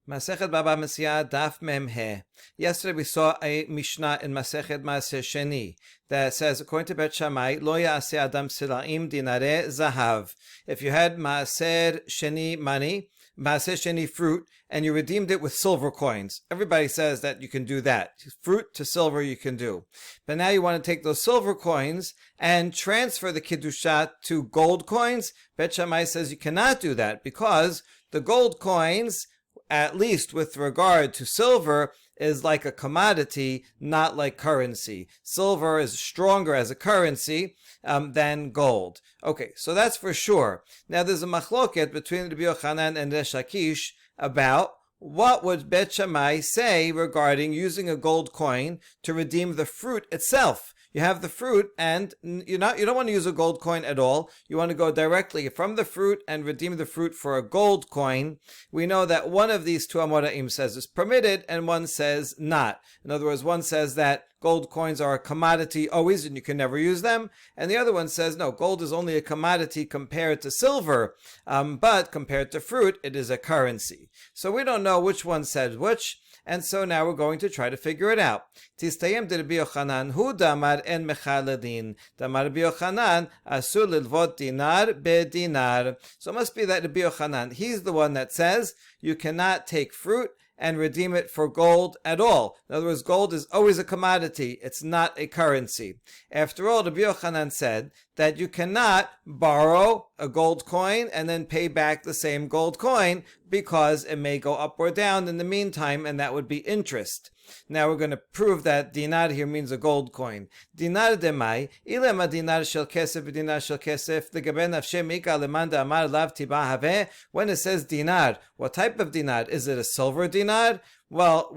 Masechet Baba Mesia Daf Mem He. Yesterday we saw a Mishnah in Masechet Maaser Sheni that says, according to Bet Shammai, Lo Ya'aseh Adam Silaim Dinare Zahav. If you had Maaser Sheni money, Maaser Sheni fruit, and you redeemed it with silver coins. Everybody says that you can do that. Fruit to silver you can do. But now you want to take those silver coins and transfer the Kiddusha to gold coins. Bet Shammai says you cannot do that because the gold coins, at least with regard to silver, is like a commodity, not like currency. Silver is stronger as a currency than gold. Okay, so that's for sure. Now there's a machloket between Rabbi Yochanan and Resh Lakish about what would Bet Shammai say regarding using a gold coin to redeem the fruit itself. You have the fruit, and you don't want to use a gold coin at all. You want to go directly from the fruit and redeem the fruit for a gold coin. We know that one of these two Amoraim says is permitted, and one says not. In other words, one says that gold coins are a commodity always, and you can never use them. And the other one says, no, gold is only a commodity compared to silver, but compared to fruit, it is a currency. So we don't know which one said which. And so now we're going to try to figure it out. Tistayem de Rabbi Yochanan, hu damar en mechaladin. Damar Rabbi Yochanan, asur lilvot dinar be-dinar. So it must be that Rabbi Yochanan, he's the one that says you cannot take fruit and redeem it for gold at all. In other words, gold is always a commodity. It's not a currency. After all, Rabbi Yochanan said that you cannot borrow a gold coin and then pay back the same gold coin because it may go up or down in the meantime, and that would be interest. Now we're going to prove that dinar here means a gold coin. Dinar demai, ilema dinar shel kesef dinar shel kesef, legabe nafshe mika lemanda amar lav tiba have. When it says dinar, what type of dinar? Is it a silver dinar? Well,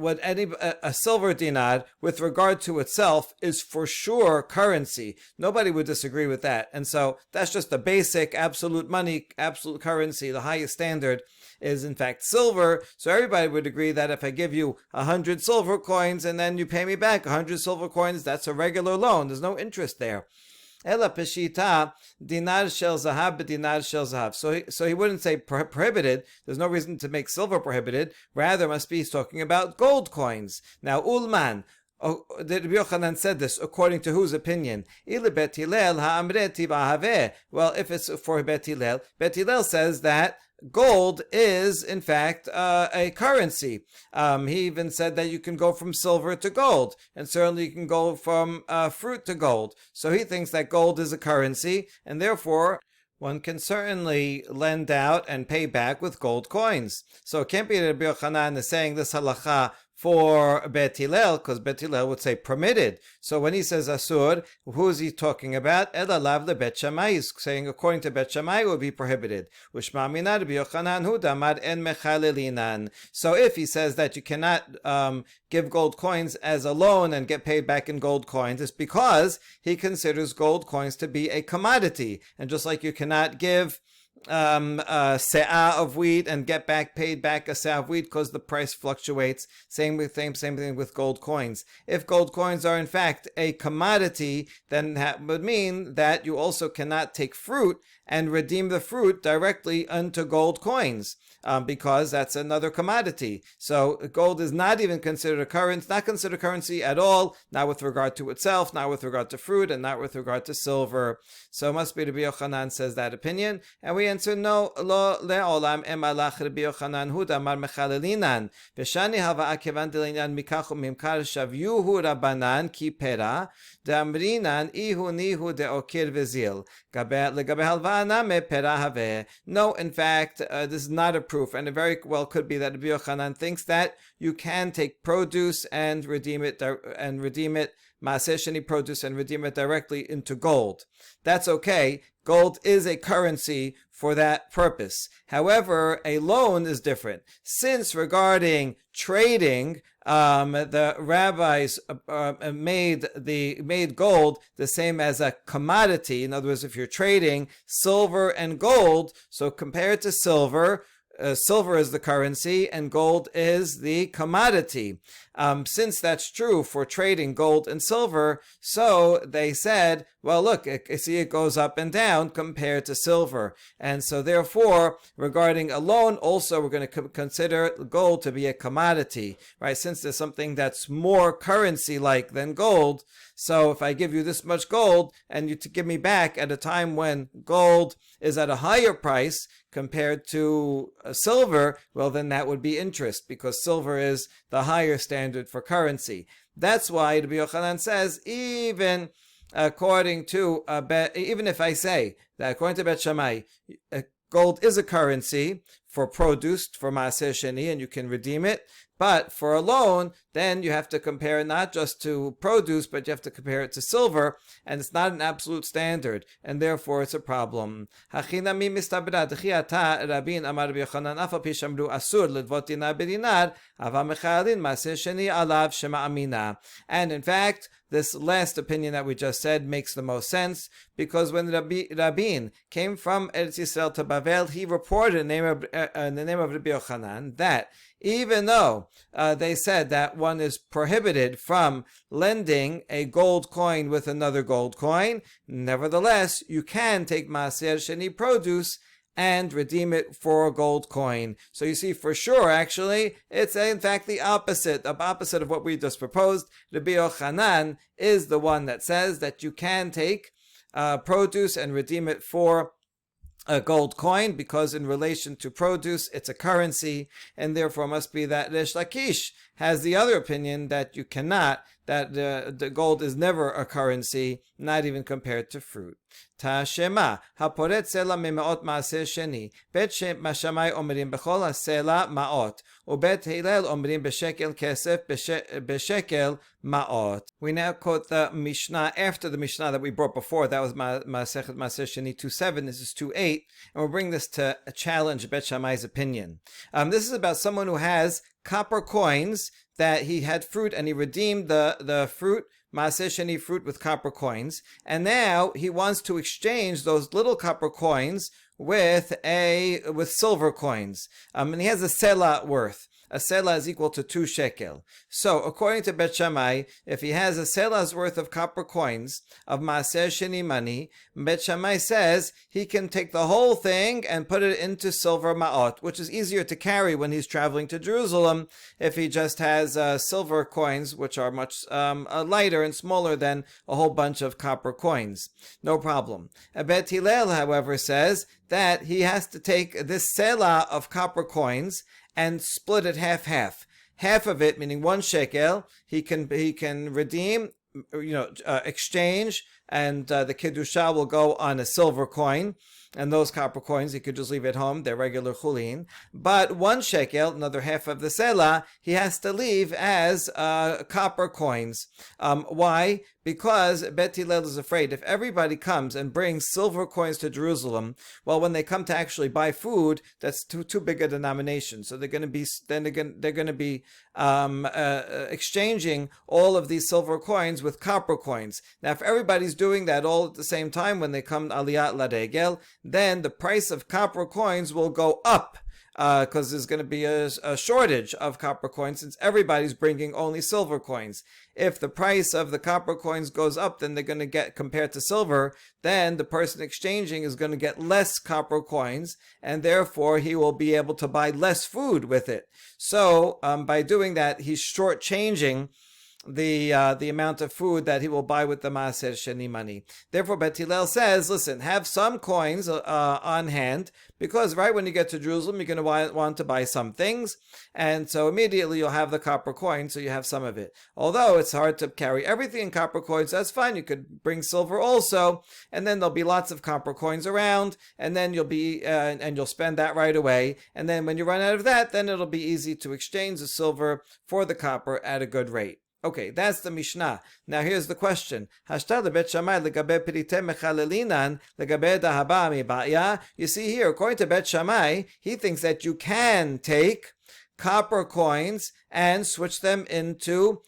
a silver dinar, with regard to itself, is for sure currency. Nobody would disagree with that. And so that's just the basic absolute money, absolute currency. The highest standard is in fact silver. So everybody would agree that if I give you 100 silver coins and then you pay me back 100 silver coins, that's a regular loan. There's no interest there. Ela peshita dinar shel zahav dinar shel zahav. So he wouldn't say prohibited. There's no reason to make silver prohibited. Rather, must be he's talking about gold coins. Now, ulman. Oh, Rabbi Yochanan said this according to whose opinion? Well, if it's for Bet Hillel says that gold is, in fact, a currency. He even said that you can go from silver to gold, and certainly you can go from fruit to gold. So he thinks that gold is a currency, and therefore one can certainly lend out and pay back with gold coins. So it can't be that Rabbi Yochanan is saying this halacha for Bet Hillel, because Bet Hillel would say permitted. So when he says asur, who is he talking about? Ela lav le Bet Shammai. He's saying according to Bet Shammai it would be prohibited. Ushma mina Rabbi Yochanan hu damar en mechalelinan. So if he says that you cannot give gold coins as a loan and get paid back in gold coins, it's because he considers gold coins to be a commodity. And just like you cannot give a se'ah of wheat and get paid back a se'ah of wheat because the price fluctuates. Same thing with gold coins. If gold coins are in fact a commodity, then that would mean that you also cannot take fruit and redeem the fruit directly unto gold coins, because that's another commodity. So gold is not even considered a currency, not considered currency at all, not with regard to itself, not with regard to fruit, and not with regard to silver. So it must be Rabbi Yochanan says that opinion, and we answer no. Lo le'olam emalach Rabbi Yochanan hu damar mechalelinan v'shani hava akevan delinyan mikachu mimkar shavyuhu rabanan ki pera damrinan ihu nihu deokir vezil legabe halvana me pera have. No, in fact, this is not a proof, and it very well could be that Rabbi Yochanan thinks that you can take produce and redeem it Maaser Sheni produce and redeem it directly into gold. That's okay. Gold is a currency for that purpose. However, a loan is different. Since regarding trading, the rabbis made gold the same as a commodity. In other words, if you're trading silver and gold, so compared to silver, silver is the currency and gold is the commodity. Since that's true for trading gold and silver, so they said, well, look, see, it goes up and down compared to silver. And so therefore, regarding a loan, also we're going to consider gold to be a commodity, right? Since there's something that's more currency-like than gold, so if I give you this much gold and you to give me back at a time when gold is at a higher price compared to silver, well, then that would be interest, because silver is the higher standard for currency. That's why Rabbi Yochanan says, even according to even if I say that according to Bet Shammai, gold is a currency for produce, for Maaser Sheni, and you can redeem it. But for a loan, then you have to compare it not just to produce, but you have to compare it to silver, and it's not an absolute standard, and therefore it's a problem. And in fact, this last opinion that we just said makes the most sense, because when Rabin came from Eretz Yisrael to Bavel, he reported in the name of Rabbi Yochanan that even though they said that one is prohibited from lending a gold coin with another gold coin, nevertheless, you can take Maaser Sheni produce and redeem it for a gold coin. So you see, for sure, actually, it's in fact the opposite of what we just proposed. Rabbi Yochanan is the one that says that you can take produce and redeem it for a gold coin, because in relation to produce, it's a currency, and therefore must be that Resh Lakish has the other opinion that you cannot, that the gold is never a currency, not even compared to fruit. Tashema, haporet sela me'me'ot ma'aseh sheni, bet Shammai omrim bechol hasela ma'ot, ubet Hillel omrim b'shekel kesef b'shekel ma'ot. We now quote the Mishnah after the Mishnah that we brought before. That was Masechet Maaser Sheni 2:7. This is 2:8, and we'll bring this to challenge Bet Shammai's opinion. This is about someone who has copper coins that he had fruit and he redeemed the fruit, Maaser Sheni fruit, with copper coins, and now he wants to exchange those little copper coins with silver coins, and he has a sela worth. A sela is equal to 2 shekel. So, according to Bet Shammai, if he has a sela's worth of copper coins, of Maaser Sheni money, Bet Shammai says he can take the whole thing and put it into silver ma'ot, which is easier to carry when he's traveling to Jerusalem if he just has silver coins, which are much lighter and smaller than a whole bunch of copper coins. No problem. Bet Hillel, however, says that he has to take this sela of copper coins and split it half-half. Half of it, meaning 1 shekel, he can redeem, exchange, and the Kiddusha will go on a silver coin. And those copper coins, he could just leave at home, they're regular chulin. But 1 shekel, another half of the sela, he has to leave as copper coins. Why? Because Bet Hillel is afraid if everybody comes and brings silver coins to Jerusalem, well, when they come to actually buy food, that's too big a denomination. So they're going to be exchanging all of these silver coins with copper coins. Now, if everybody's doing that all at the same time when they come Aliyat Laregel, then the price of copper coins will go up, because there's going to be a shortage of copper coins since everybody's bringing only silver coins. If the price of the copper coins goes up, then they're going to get, compared to silver, then the person exchanging is going to get less copper coins, and therefore he will be able to buy less food with it. So by doing that, he's shortchanging the amount of food that he will buy with the Maaser Sheni money. Therefore, Bet Hillel says, listen, have some coins on hand, because right when you get to Jerusalem, you're going to want to buy some things, and so immediately you'll have the copper coin, so you have some of it. Although it's hard to carry everything in copper coins, that's fine. You could bring silver also, and then there'll be lots of copper coins around, and then you'll spend that right away, and then when you run out of that, then it'll be easy to exchange the silver for the copper at a good rate. Okay, that's the Mishnah. Now here's the question. You see here, according to Bet Shammai, he thinks that you can take copper coins and switch them into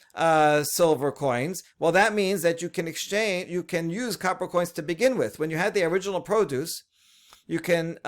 silver coins. Well, that means that you can use copper coins to begin with. When you had the original produce, you can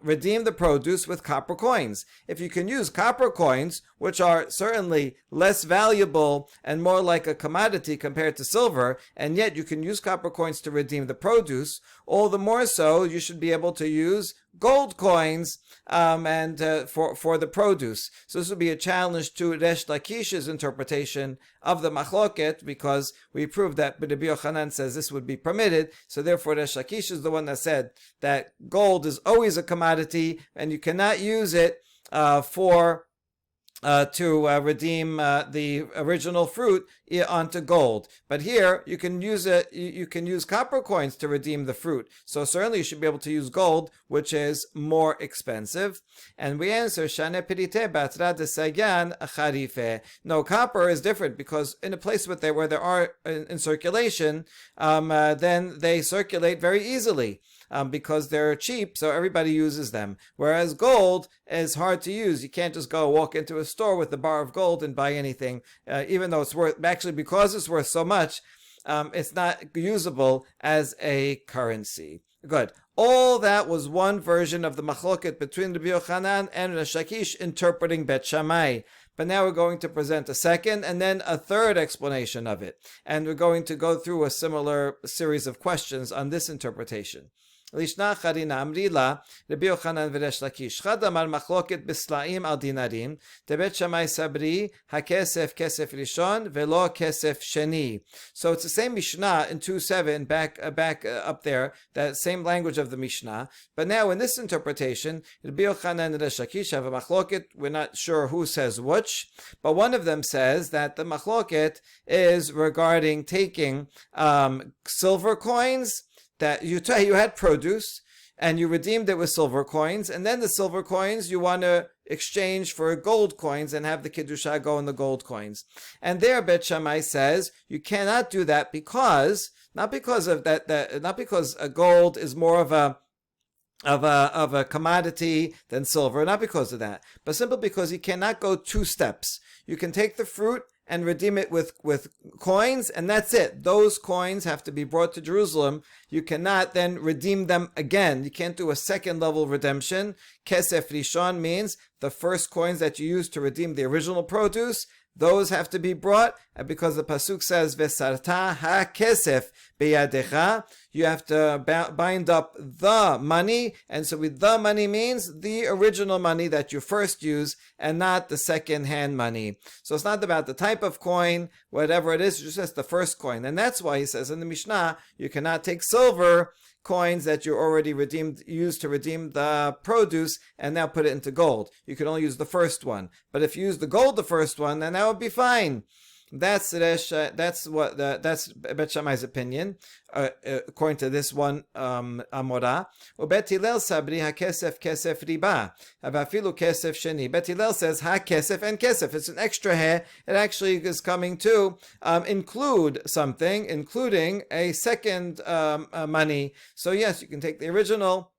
redeem the produce with copper coins. If you can use copper coins, which are certainly less valuable and more like a commodity compared to silver, and yet you can use copper coins to redeem the produce, all the more so you should be able to use gold coins for the produce. So this would be a challenge to Resh Lakish's interpretation of the machloket, because we proved that Rabbi Yochanan says this would be permitted. So therefore Resh Lakish is the one that said that gold is always a commodity and you cannot use it to redeem the original fruit onto gold. But here you can use you can use copper coins to redeem the fruit. So certainly you should be able to use gold, which is more expensive. And we answer Shane Pirite Batra de Sagan Kharife. No, copper is different, because in a place where there are in circulation, then they circulate very easily. Because they're cheap, so everybody uses them. Whereas gold is hard to use. You can't just go walk into a store with a bar of gold and buy anything, even though it's worth, actually because it's worth so much, it's not usable as a currency. Good. All that was one version of the machloket between Rabbi Yochanan and Resh Lakish interpreting Bet Shammai. But now we're going to present a second and then a third explanation of it. And we're going to go through a similar series of questions on this interpretation. Lishna Charina Amrila, Rabbi Yochanan v'Resh Lakish. Chad amar machloket b'slaim al dinarim. Tebet Shammai sabri hakesef kesef rishon velo kesef sheni. So it's the same Mishnah in 2:7 back up there, that same language of the Mishnah. But now in this interpretation, Rabbi Yochanan and Resh Lakish have a machloket. We're not sure who says which, but one of them says that the machloket is regarding taking silver coins that you had produce and you redeemed it with silver coins, and then the silver coins you want to exchange for gold coins and have the Kiddusha go in the gold coins. And there Bet Shammai says you cannot do that, because not because gold is more of a commodity than silver, not because of that, but simply because you cannot go two steps. You can take the fruit and redeem it with coins, and that's it. Those coins have to be brought to Jerusalem. You cannot then redeem them again. You can't do a second level redemption. Kesef Rishon means the first coins that you use to redeem the original produce, those have to be brought, and because the pasuk says Vesarta ha kesef beyadecha, you have to bind up the money, and so with the money means the original money that you first use, and not the second-hand money. So it's not about the type of coin, whatever it is, it's just the first coin. And that's why he says in the Mishnah, you cannot take silver coins that you already used to redeem the produce and now put it into gold. You can only use the first one. But if you use the gold the first one, then that would be fine. That's Bet Shammai's opinion, according to this one Amora. Bet Hillel sabri hakesef kesef riba, avafilu kesef sheni. Bet Hillel says hakesef and kesef. It's an extra hair. It actually is coming to include something, including a second money. So yes, you can take the original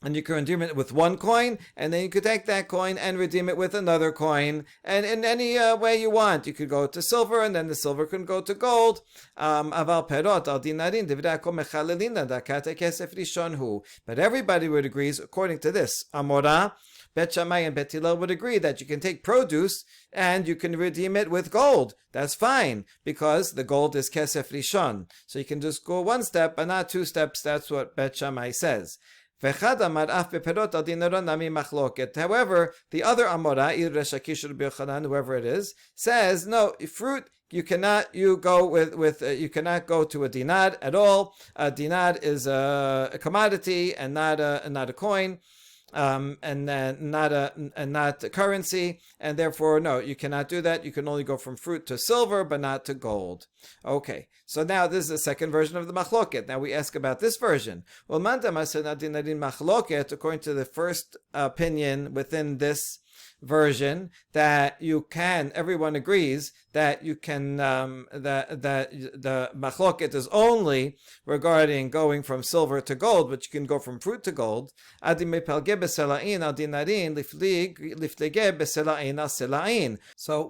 and you can redeem it with one coin, and then you could take that coin and redeem it with another coin, and in any way you want. You could go to silver, and then the silver can go to gold. Aval perot al dinarin divrako mechalelina dakate kesef rishon hu. But everybody would agree, according to this Amora, Bet Shammai and Bet Hillel would agree that you can take produce and you can redeem it with gold. That's fine, because the gold is kesef rishon. So you can just go one step, but not two steps. That's what Bet Shammai says. However, the other Amora, either Resh Lakish or Rabbi Yochanan, whoever it is, says no, fruit you cannot go to a dinar at all. A dinar is a commodity and not a coin. And not a currency, and therefore no, you cannot do that. You can only go from fruit to silver, but not to gold. Okay, so now this is the second version of the machloket. Now we ask about this version. Well, machloket, according to the first opinion within this version, that you can, everyone agrees that you can, that the machloket is only regarding going from silver to gold, but you can go from fruit to gold. So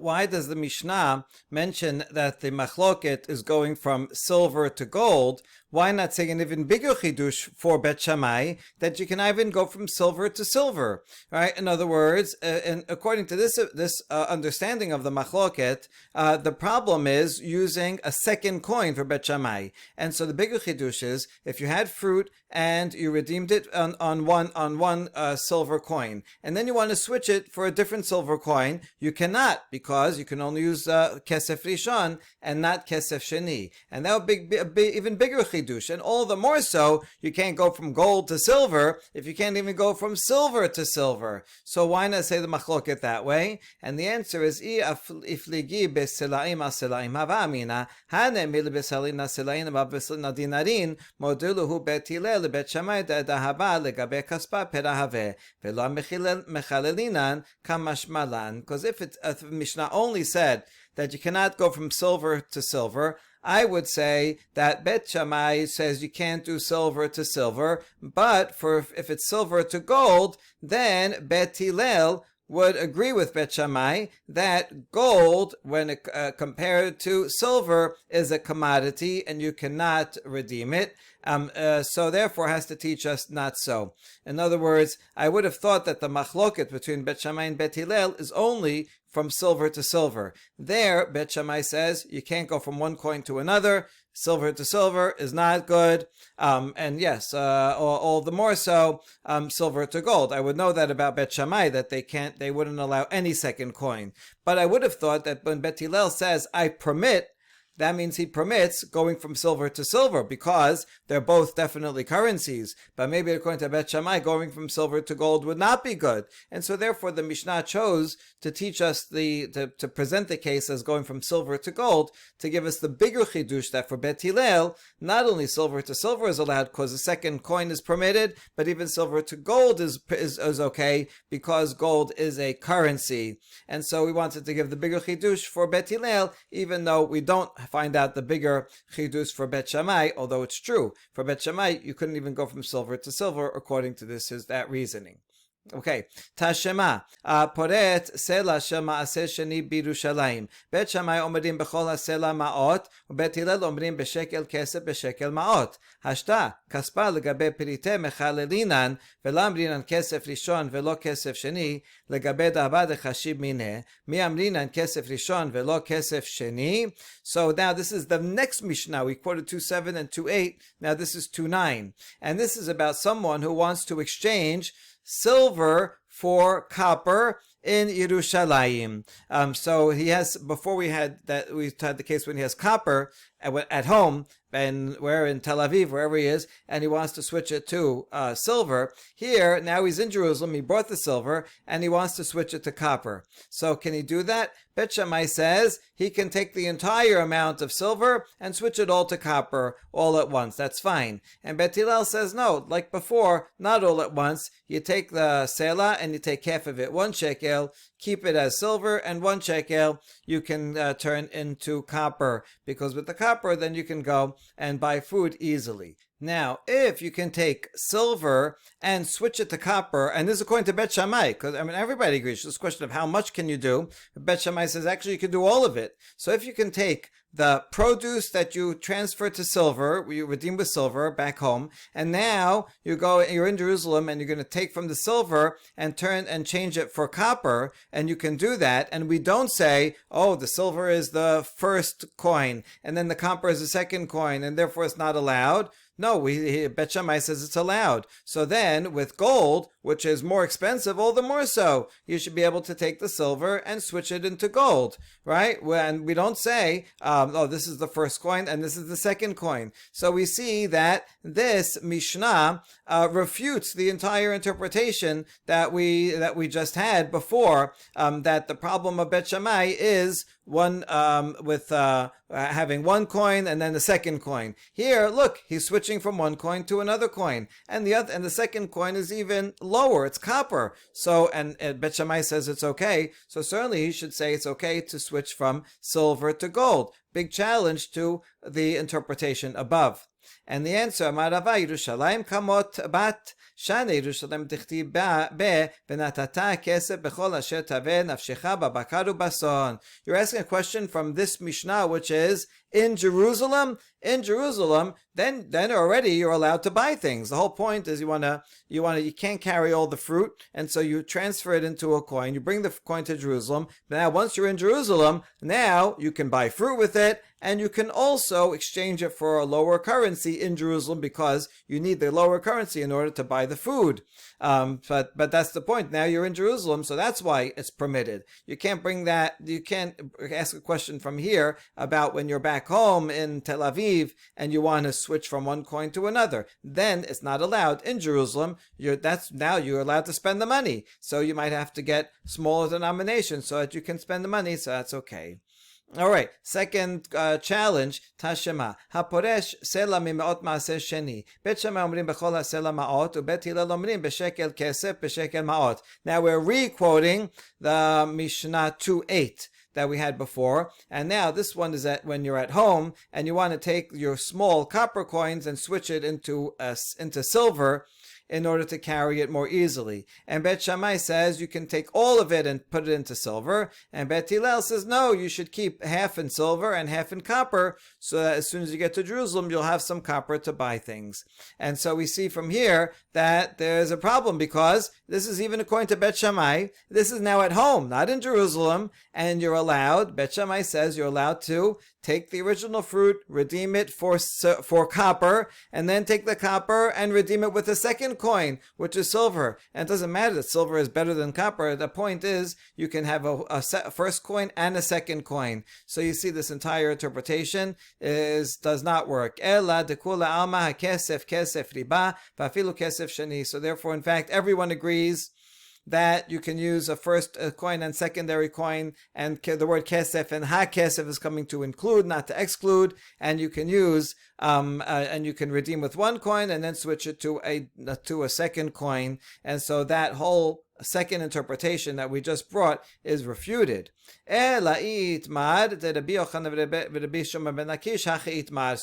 why does the Mishnah mention that the machloket is going from silver to gold why not say an even bigger chidush for Bet Shammai, that you can even go from silver to silver, right? In other words, and according to this understanding of the machloket, the problem is using a second coin for Bet Shammai. And so the bigger chidush is, if you had fruit and you redeemed it on one silver coin, and then you want to switch it for a different silver coin, you cannot, because you can only use kesef rishon and not kesef sheni, and that would be even bigger chidush. And all the more so, you can't go from gold to silver if you can't even go from silver to silver. So why not say the machloket that way? And the answer is ifligi besilaim asilaim hava amina hane mil besalina silaim abesalina dinarin moduluhu betile lebet shammai dahaba legabe kaspa perahave velo mechalelinan kamashmalan. Because if Mishnah only said that you cannot go from silver to silver, I would say that Bet Shammai says you can't do silver to silver, but if it's silver to gold, then Bet Hillel would agree with Bet Shammai that gold, when compared to silver, is a commodity and you cannot redeem it. So therefore has to teach us not so. In other words, I would have thought that the machloket between Bet Shammai and Bet Hillel is only from silver to silver. There, Bet Shammai says you can't go from one coin to another. Silver to silver is not good. And yes, all the more so, silver to gold. I would know that about Bet Shammai, that they wouldn't allow any second coin. But I would have thought that when Bet Hillel says, I permit, that means he permits going from silver to silver, because they're both definitely currencies. But maybe according to Bet Shammai, going from silver to gold would not be good. And so therefore the Mishnah chose to teach us to present the case as going from silver to gold, to give us the bigger chidush that for Bet Hillel, not only silver to silver is allowed because the second coin is permitted, but even silver to gold is okay, because gold is a currency. And so we wanted to give the bigger chidush for Bet Hillel, even though we don't find out the bigger chidush for Bet Shammai, although it's true. For Bet Shammai, you couldn't even go from silver to silver, according to that reasoning. Okay, Tashema, Poret Sela Shema Aseh Sheni Birushalayim. Bet Shammai omrim bechol hasela maot, ובית הלל אומרים בשקל כסף בשקל מעות. השתה, כספה לגבי פריטי מחללינן, ולא אמרינן כסף ראשון ולא כסף שני, לגבי דאבה דחשיב מיניה, מי אמרינן כסף ראשון ולא כסף שני. So now this is the next Mishnah. We quoted 2.7 and 2.8. Now this is 2.9. And this is about someone who wants to exchange silver for copper in Yerushalayim. So he has, before we had the case when he has copper at home, and we're in Tel Aviv, wherever he is, and he wants to switch it to silver. Here, now he's in Jerusalem, he bought the silver, and he wants to switch it to copper. So can he do that? Bet Shammai says he can take the entire amount of silver and switch it all to copper all at once. That's fine. And Bet Hillel says no, like before, not all at once. You take the sela and you take half of it, 1 shekel, keep it as silver, and 1 shekel you can turn into copper, because with the copper then you can go and buy food easily. Now, if you can take silver and switch it to copper, and this is according to Bet Shammai, because everybody agrees, this question of how much can you do, Bet Shammai says actually you can do all of it. So if you can take the produce that you transfer to silver, you redeem with silver back home, and now you're in Jerusalem and you're going to take from the silver and turn and change it for copper, and you can do that, and we don't say, oh, the silver is the first coin and then the copper is the second coin and therefore it's not allowed. No, Bet Shammai says it's allowed. So then, with gold, which is more expensive, all the more so, you should be able to take the silver and switch it into gold, right? And we don't say, oh, this is the first coin and this is the second coin. So we see that this Mishnah refutes the entire interpretation that we just had before, that the problem of Bet Shammai is one with having one coin and then the second coin. Here, look, he's switching from one coin to another coin, and the second coin is even lower. It's copper. So, and Bet Shammai says it's okay. So certainly he should say it's okay to switch from silver to gold. Big challenge to the interpretation above. And the answer, Amar Rava, Yerushalayim kamot bat shane Yerushalayim tichti be benatata kesef bechol asher taveh nafshecha babakar ubason. You're asking a question from this Mishnah, which is, in Jerusalem, then already you're allowed to buy things. The whole point is you can't carry all the fruit, and so you transfer it into a coin. You bring the coin to Jerusalem. Now, once you're in Jerusalem, now you can buy fruit with it, and you can also exchange it for a lower currency in Jerusalem because you need the lower currency in order to buy the food. But that's the point. Now you're in Jerusalem, so that's why it's permitted. You can't bring that. You can't ask a question from here about when you're back home in Tel Aviv and you want to switch from one coin to another. Then it's not allowed in Jerusalem. Now you're allowed to spend the money. So you might have to get smaller denominations so that you can spend the money. So that's okay. All right, second challenge, Tashema. Haporesh sela mimeot maaseh sheni. Bet Shammai omrim bechol hasela maot, ubet Hillel omrim beshekel kesef beshekel maot. Now we're re-quoting the Mishnah 2:8 that we had before, and now this one is that when you're at home and you want to take your small copper coins and switch it into silver, in order to carry it more easily. And Bet Shammai says you can take all of it and put it into silver. And Bet Hillel says, no, you should keep half in silver and half in copper, so that as soon as you get to Jerusalem, you'll have some copper to buy things. And so we see from here that there's a problem, because this is even according to Bet Shammai. This is now at home, not in Jerusalem, and you're allowed, Bet Shammai says you're allowed to take the original fruit, redeem it for copper, and then take the copper and redeem it with a second coin, which is silver. And it doesn't matter that silver is better than copper. The point is you can have a first coin and a second coin. So you see this entire interpretation does not work. Ela dekula alma hakesef kesef riba vafilu kesef sheni. So therefore, in fact, everyone agrees that you can use a first coin and secondary coin, and the word kesef and ha-kesef is coming to include, not to exclude, and you can use and you can redeem with one coin and then switch it to a second coin, and so that whole second interpretation that we just brought is refuted. So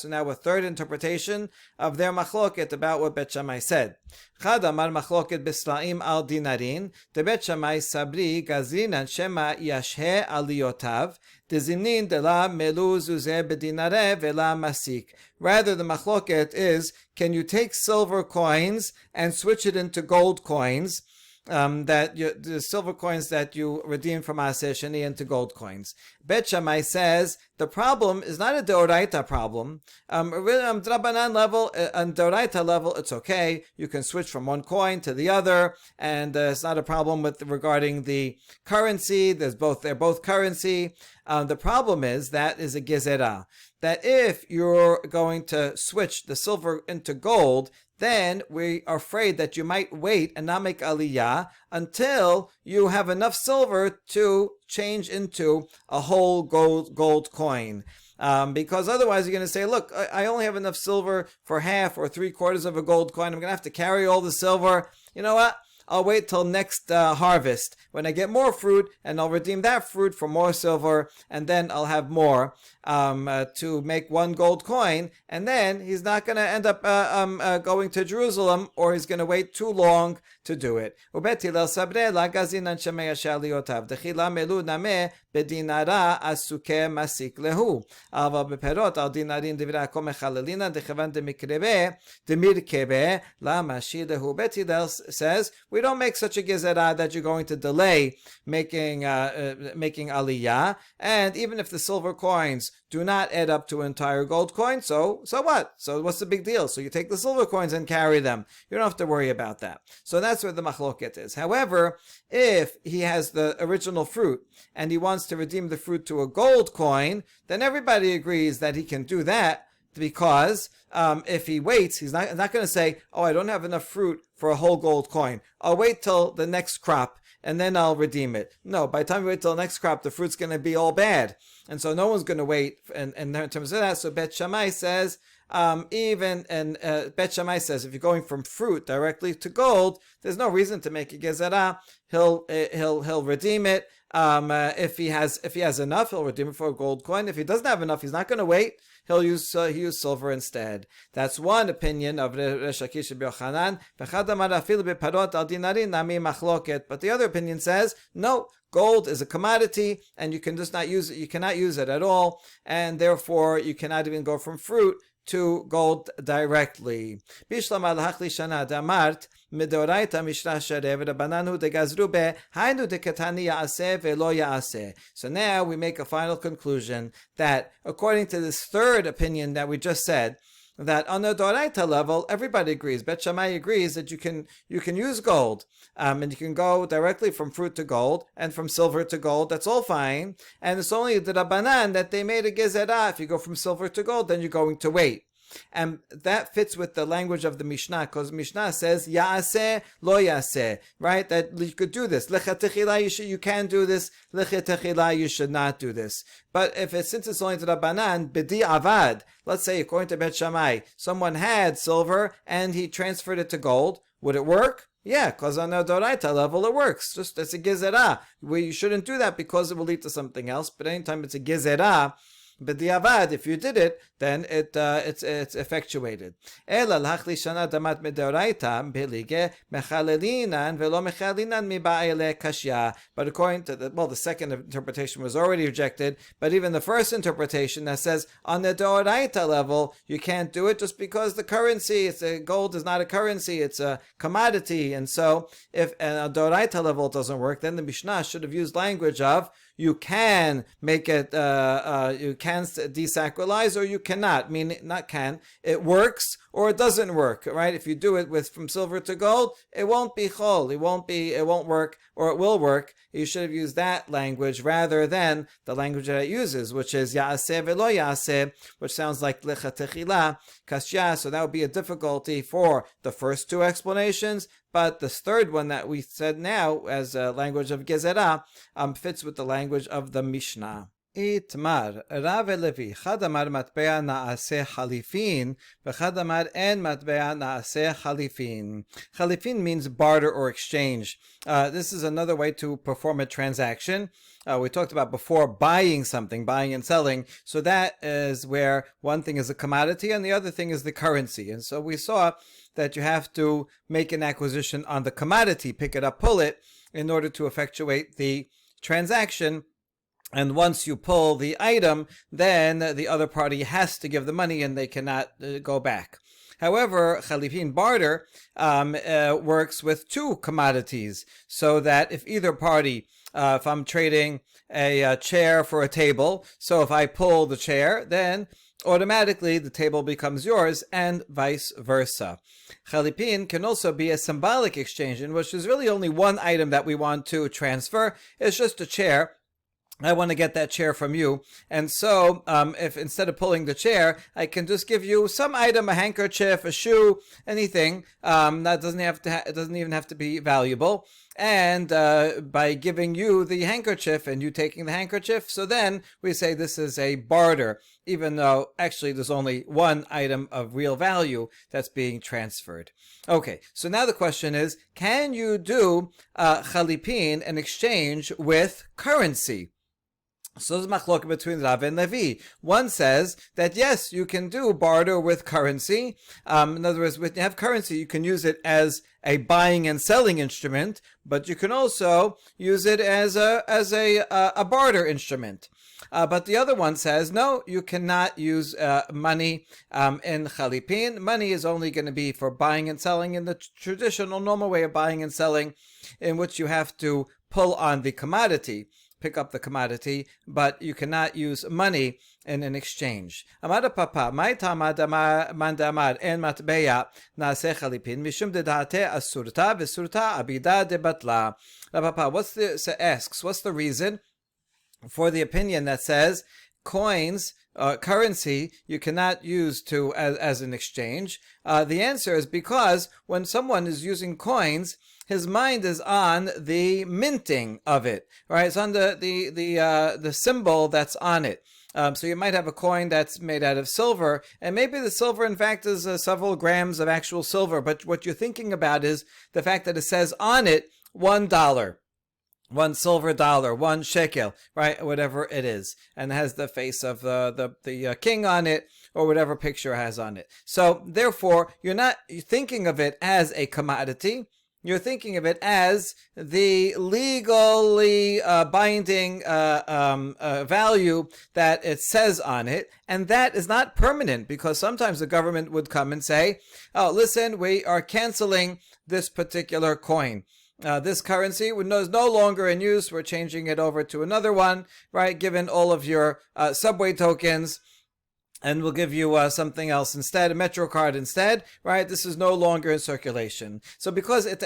now a third interpretation of their machloket about what Bet Shammai said. Chad amar machloket b'slaim al dinarin, de Bet Shammai sabri gazrinan shema yashe aliyotav, dezimnin de la melu zuzeh bedinare vela masik. Rather, the machloket is, can you take silver coins and switch it into gold coins? The silver coins that you redeem from Maaseh Sheni into gold coins. Bet Shammai says the problem is not a Deoraita problem. Really, on Drabanan level, on Deoraita level, it's okay. You can switch from one coin to the other, and it's not a problem regarding the currency. They're both currency. The problem is that is a gezerah. That if you're going to switch the silver into gold, then we are afraid that you might wait and not make aliyah until you have enough silver to change into a whole gold coin. Because otherwise you're going to say, look, I only have enough silver for half or 3/4 of a gold coin. I'm going to have to carry all the silver. You know what? I'll wait till next harvest when I get more fruit, and I'll redeem that fruit for more silver, and then I'll have more to make one gold coin. And then he's not going to end up going to Jerusalem, or he's going to wait too long to do it. bedinara asuke masik lehu. Ava beperot al dinarin divra ko mechalelina dechavan demirkebe la mashi lehu. Bet Hillel says we don't make such a gezerah that you're going to delay making aliyah, and even if the silver coins do not add up to an entire gold coin, so what? So what's the big deal? So you take the silver coins and carry them. You don't have to worry about that. So that's where the machloket is. However, if he has the original fruit and he wants to redeem the fruit to a gold coin, then everybody agrees that he can do that, because if he waits, he's not going to say, oh, I don't have enough fruit for a whole gold coin. I'll wait till the next crop and then I'll redeem it. No, by the time you wait till the next crop, the fruit's going to be all bad. And so no one's going to wait in terms of that. So Bet Shammai says, Bet Shammai says, if you're going from fruit directly to gold, there's no reason to make a gezerah. He'll redeem it If he has enough, he'll redeem it for a gold coin. If he doesn't have enough, he's not going to wait. He'll use silver instead. That's one opinion of Resh Lakish Rabbi Yochanan. But the other opinion says no. Gold is a commodity, and you can just not use it. You cannot use it at all, and therefore you cannot even go from fruit to gold directly. So now we make a final conclusion that according to this third opinion that we just said, that on the Doraita level, everybody agrees. Bet Shammai agrees that you can use gold, and you can go directly from fruit to gold and from silver to gold. That's all fine. And it's only the Rabbanan that they made a gezerah. If you go from silver to gold, then you're going to wait. And that fits with the language of the Mishnah, because Mishnah says Ya'aseh lo ya'aseh, right? That you could do this. Lechatechila, you can do this. Lechatechila, you should not do this. But since it's only to Rabbanan, b'di avad, let's say according to Bet Shammai, someone had silver and he transferred it to gold, would it work? Yeah, because on the Doraita level it works. Just it's a gezerah. You shouldn't do that because it will lead to something else. But anytime it's a gezerah, but the avad, if you did it, then it's effectuated. But according to the second interpretation was already rejected, but even the first interpretation that says on the Doraita level you can't do it just because the currency, gold is not a currency, it's a commodity, and so if a Doraita level it doesn't work, then the Mishnah should have used language of you can make it, you can desacralize, or you cannot. Meaning, not can. It works or it doesn't work, right? If you do it from silver to gold, it won't be chol. It won't work, or it will work. You should have used that language rather than the language that it uses, which is ya'aseh velo ya'aseh, which sounds like lechatechila kasya. So that would be a difficulty for the first two explanations. But the third one that we said now as a language of gezerah fits with the language of the Mishnah. Itmar, Rav Levi, Chad amar matbea na'aseh chalifin, v'chad amar en matbea na'aseh chalifin. Chalifin means barter or exchange. This is another way to perform a transaction. We talked about before buying something, buying and selling. So that is where one thing is a commodity and the other thing is the currency. And so we saw that you have to make an acquisition on the commodity, pick it up, pull it, in order to effectuate the transaction. And once you pull the item, then the other party has to give the money and they cannot go back. However, chalifin barter works with two commodities, so that if either party, if I'm trading a chair for a table, so if I pull the chair, then automatically the table becomes yours, and vice versa. Chalipin can also be a symbolic exchange, in which there's really only one item that we want to transfer. It's just a chair. I want to get that chair from you, and so if instead of pulling the chair, I can just give you some item, a handkerchief, a shoe, anything that it doesn't even have to be valuable. And by giving you the handkerchief and you taking the handkerchief, so then we say this is a barter, even though actually there's only one item of real value that's being transferred. Okay, so now the question is, can you do chalipin, an exchange with currency? So there's machlok between Rav and Levi. One says that yes, you can do barter with currency. In other words, when you have currency, you can use it as a buying and selling instrument, but you can also use it as a barter instrument. But the other one says, no, you cannot use money in chalipin. Money is only going to be for buying and selling in the traditional, normal way of buying and selling, in which you have to pull on the commodity, pick up the commodity, but you cannot use money in an exchange. Amada Papa, my tamad mandamar en matbeya naaseh chalipin mishum dedate asurta v'surta abida debatla. Papa, what's the reason for the opinion that says coins, currency, you cannot use as an exchange? The answer is because when someone is using coins, his mind is on the minting of it, right? It's on the symbol that's on it. So you might have a coin that's made out of silver, and maybe the silver, in fact, is several grams of actual silver. But what you're thinking about is the fact that it says on it $1. one silver dollar, 1 shekel, right? Whatever it is, and it has the face of the king on it, or whatever picture it has on it. So therefore, you're not thinking of it as a commodity. You're thinking of it as the legally binding value that it says on it, and that is not permanent, because sometimes the government would come and say, "Oh, listen, we are canceling this particular coin. This currency is no longer in use. We're changing it over to another one, right? Given all of your subway tokens, and we'll give you something else instead, a Metro card instead, right? This is no longer in circulation." So because it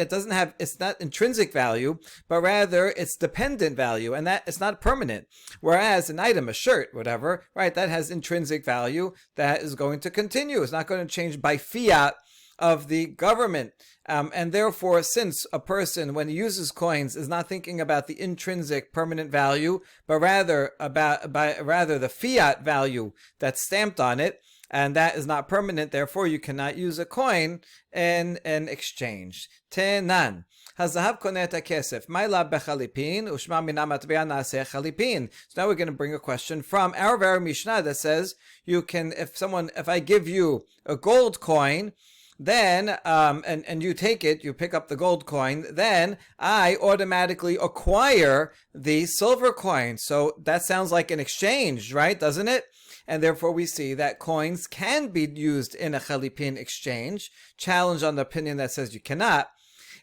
doesn't have, it's not intrinsic value, but rather it's dependent value, and that it's not permanent. Whereas an item, a shirt, whatever, right, that has intrinsic value that is going to continue. It's not going to change by fiat of the government. And therefore, since a person, when he uses coins, is not thinking about the intrinsic permanent value, but rather the fiat value that's stamped on it, and that is not permanent, therefore you cannot use a coin in an exchange. Tenan. הזהב קונה את הכסף. מה אליו בחליפין? ושמע מן המטבע נעשה חליפין. So now we're going to bring a question from our very Mishnah that says, you can, if I give you a gold coin, then, and you take it, you pick up the gold coin, then I automatically acquire the silver coin. So that sounds like an exchange, right? Doesn't it? And therefore we see that coins can be used in a chalipin exchange. Challenge on the opinion that says you cannot.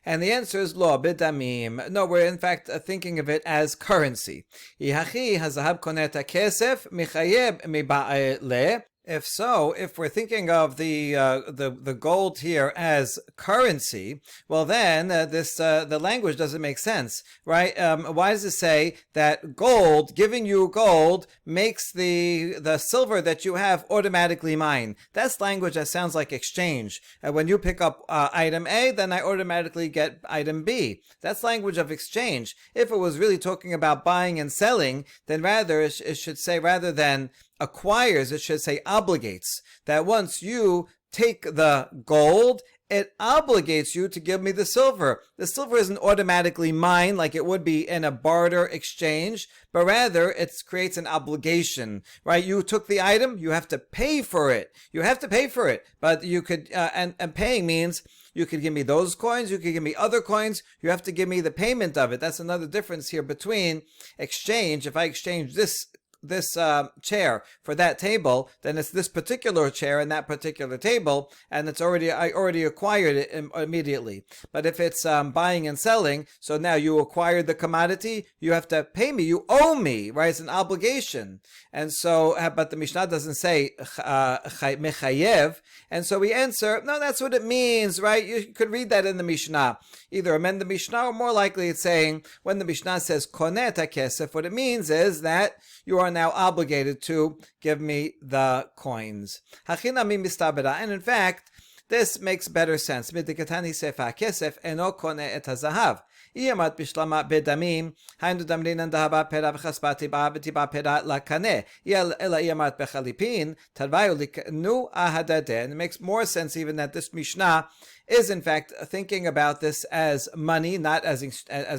And the answer is lo bidamim. No, we're in fact thinking of it as currency. Ihachi hazahab konet kesef michayeb miba'le. If so, if we're thinking of the gold here as currency, well then the language doesn't make sense, right? Why does it say that gold, giving you gold, makes the silver that you have automatically mine? That's language that sounds like exchange. When you pick up item A, then I automatically get item B. That's language of exchange. If it was really talking about buying and selling, then rather it should say, rather than acquires, it should say obligates. That once you take the gold, it obligates you to give me the silver. The silver isn't automatically mine like it would be in a barter exchange, but rather it creates an obligation, right? You took the item, you have to pay for it. You have to pay for it, but you could, and paying means you could give me those coins, you could give me other coins, you have to give me the payment of it. That's another difference here between exchange. If I exchange this chair for that table, then it's this particular chair and that particular table, and I already acquired it immediately. But if it's buying and selling, so now you acquired the commodity, you have to pay me, you owe me, right? It's an obligation. And so, but the Mishnah doesn't say mechayev, and so we answer, no, that's what it means, right? You could read that in the Mishnah. Either amend the Mishnah, or more likely it's saying, when the Mishnah says konet hakesef, what it means is that you are now obligated to give me the coins. And in fact, this makes better sense. Iyamat bishlama bedamim, hainu damrinan dahaba pera v'chaspati ba v'tiba pera lakane. Ela iyamat bechalipin, tadvayu liknu ahadadeh. And it makes more sense even that this Mishnah is in fact thinking about this as money, not as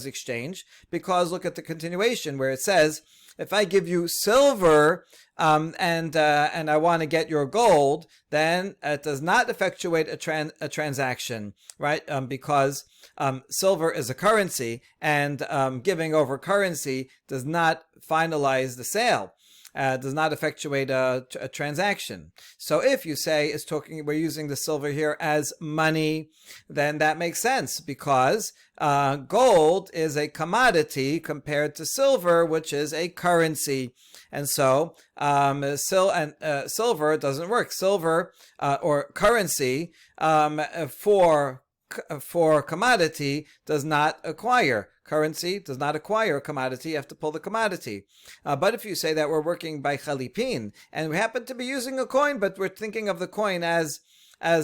exchange, because look at the continuation where it says, if I give you silver and I want to get your gold, then it does not effectuate a transaction, right? Because silver is a currency, and giving over currency does not finalize the sale. Does not effectuate a transaction. So if you say we're using the silver here as money, then that makes sense, because gold is a commodity compared to silver, which is a currency. And so silver doesn't work. Silver or currency for commodity does not acquire. Currency does not acquire a commodity. You have to pull the commodity. But if you say that we're working by chalipin, and we happen to be using a coin, but we're thinking of the coin as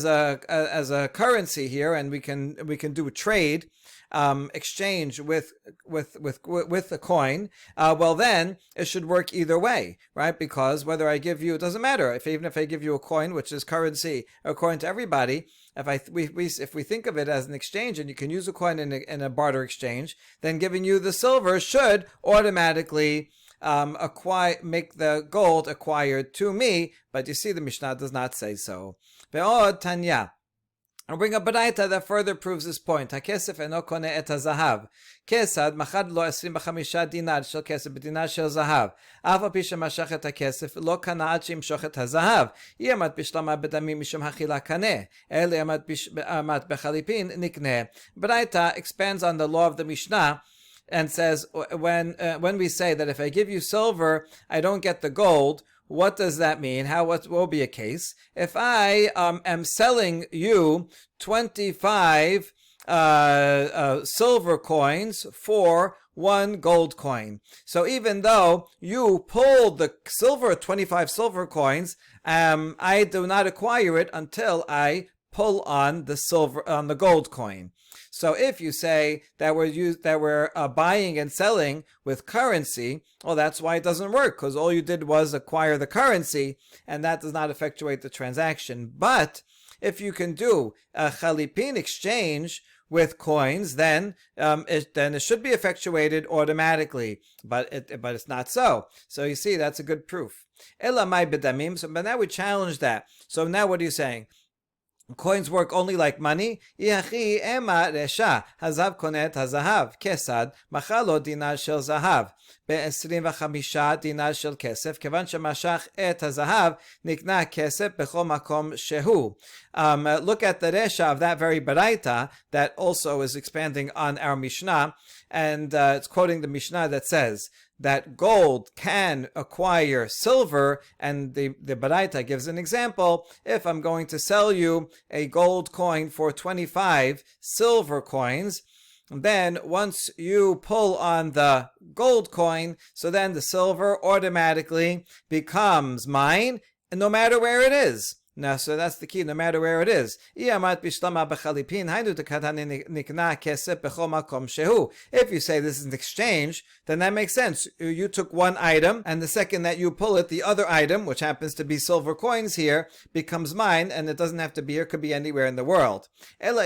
a currency here, and we can do a trade, exchange with a coin, well then it should work either way, right? Because whether I give you, it doesn't matter. Even if I give you a coin, which is currency according to everybody, if we think of it as an exchange, and you can use a coin in a barter exchange, then giving you the silver should automatically make the gold acquired to me. But you see, the Mishnah does not say so. Ve'od Tanya. I'll bring a baraita that further proves this point. HaKesef eno kone et hazahav. Kesad machad lo 25 dinar shel kesef b'dinar shel zahav. Af al pi shemashach et hakesef lo kana ad sheyimshoch et hazahav. Yi amat bishlama b'damim mishum hachila kaneh. Ele amat bechalipin nikneh. Baraita expands on the law of the Mishnah and says, when we say that if I give you silver, I don't get the gold, what does that mean? What will be a case? If I am selling you 25 silver coins for 1 gold coin. So even though you pulled the 25 silver coins, I do not acquire it until I pull on the gold coin. So if you say that we're buying and selling with currency, well, that's why it doesn't work, because all you did was acquire the currency, and that does not effectuate the transaction. But if you can do a chalipin exchange with coins, then it should be effectuated automatically. But it's not so. So you see, that's a good proof. Elamai b'damim. So, but now we challenge that. So now what are you saying? Coins work only like money? Iachi ema resha hazav konet hazahav kesad machalo dinar shel zahav ב-25 dinar shel kesef kevan shemashach et hazahav nikna kesef bechol makom shehu. Look at the resha of that very baraita that also is expanding on our Mishnah, and it's quoting the Mishnah that says that gold can acquire silver, and the Baraita gives an example. If I'm going to sell you a gold coin for 25 silver coins, then once you pull on the gold coin, so then the silver automatically becomes mine, no matter where it is. Now, so that's the key, no matter where it is. If you say this is an exchange, then that makes sense. You took one item, and the second that you pull it, the other item, which happens to be silver coins here, becomes mine, and it doesn't have to be here, it could be anywhere in the world. But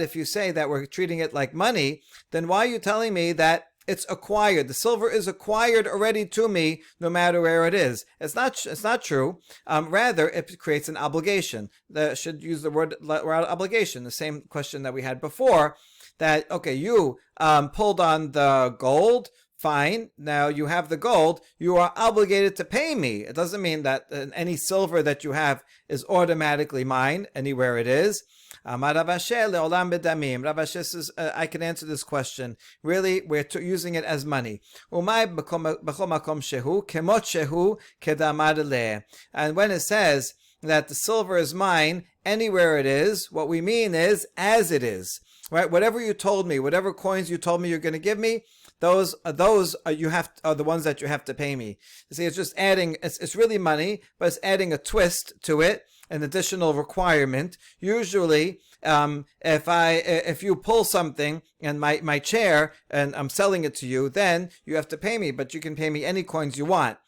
if you say that we're treating it like money, then why are you telling me that it's acquired? The silver is acquired already to me, no matter where it is. It's not true. Rather, it creates an obligation. Should use the word obligation. The same question that we had before. That okay, you pulled on the gold. Fine. Now you have the gold. You are obligated to pay me. It doesn't mean that any silver that you have is automatically mine anywhere it is. Amar Rav Asher le'olam bedamim. Rav Asher says, I can answer this question. Really, we're using it as money. Umay b'chol makom shehu kemot shehu kedamar le. And when it says that the silver is mine anywhere it is, what we mean is as it is. Right? Whatever you told me, whatever coins you told me you're going to give me, those are the ones that you have to pay me. You see, it's just adding. It's really money, but it's adding a twist to it, an additional requirement. Usually, if you pull something and my chair and I'm selling it to you, then you have to pay me. But you can pay me any coins you want.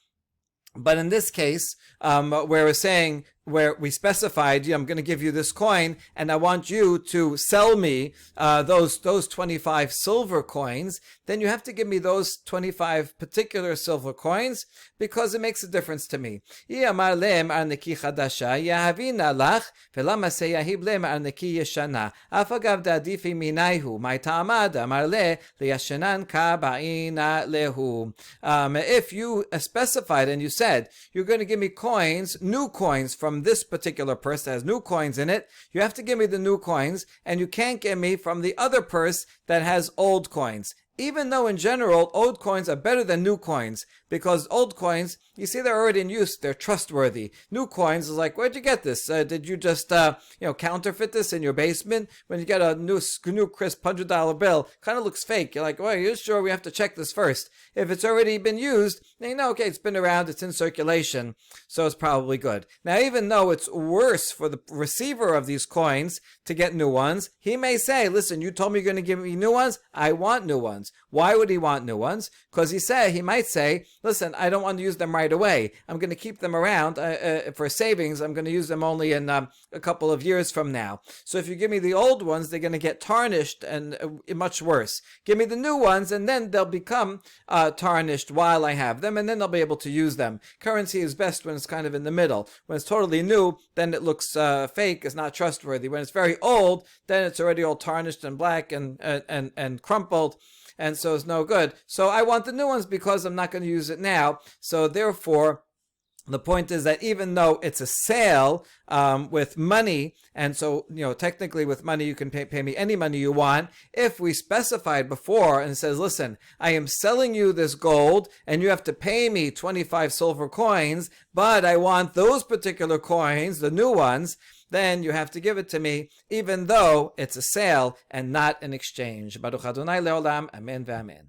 But in this case, where we specified, I'm going to give you this coin, and I want you to sell me those 25 silver coins, then you have to give me those 25 particular silver coins, because it makes a difference to me. If you specified and you said, you're going to give me coins, new coins from this particular purse that has new coins in it, you have to give me the new coins, and you can't give me from the other purse that has old coins. even though in general old coins are better than new coins, because old coins, you see, they're already in use, they're trustworthy. New coins is like, where'd you get this? Did you just counterfeit this in your basement? When you get a new crisp $100 bill, kind of looks fake. You're like, well, you're sure? We have to check this first. If it's already been used, then you know, okay, it's been around, it's in circulation, so it's probably good. Now, even though it's worse for the receiver of these coins to get new ones, he may say, listen, you told me you're going to give me new ones, I want new ones. Why would he want new ones? Because he might say, listen, I don't want to use them right away. I'm going to keep them around for savings. I'm going to use them only in a couple of years from now. So if you give me the old ones, they're going to get tarnished and much worse. Give me the new ones, and then they'll become tarnished while I have them, and then I'll be able to use them. Currency is best when it's kind of in the middle. When it's totally new, then it looks fake, it's not trustworthy. When it's very old, then it's already all tarnished and black and crumpled, and so it's no good. So I want the new ones because I'm not going to use it now. So therefore, the point is that even though it's a sale with money, and so, technically with money you can pay me any money you want, if we specified before and it says, listen, I am selling you this gold and you have to pay me 25 silver coins, but I want those particular coins, the new ones, then you have to give it to me, even though it's a sale and not an exchange. Baruch Adonai Leolam, Amen ve'amen.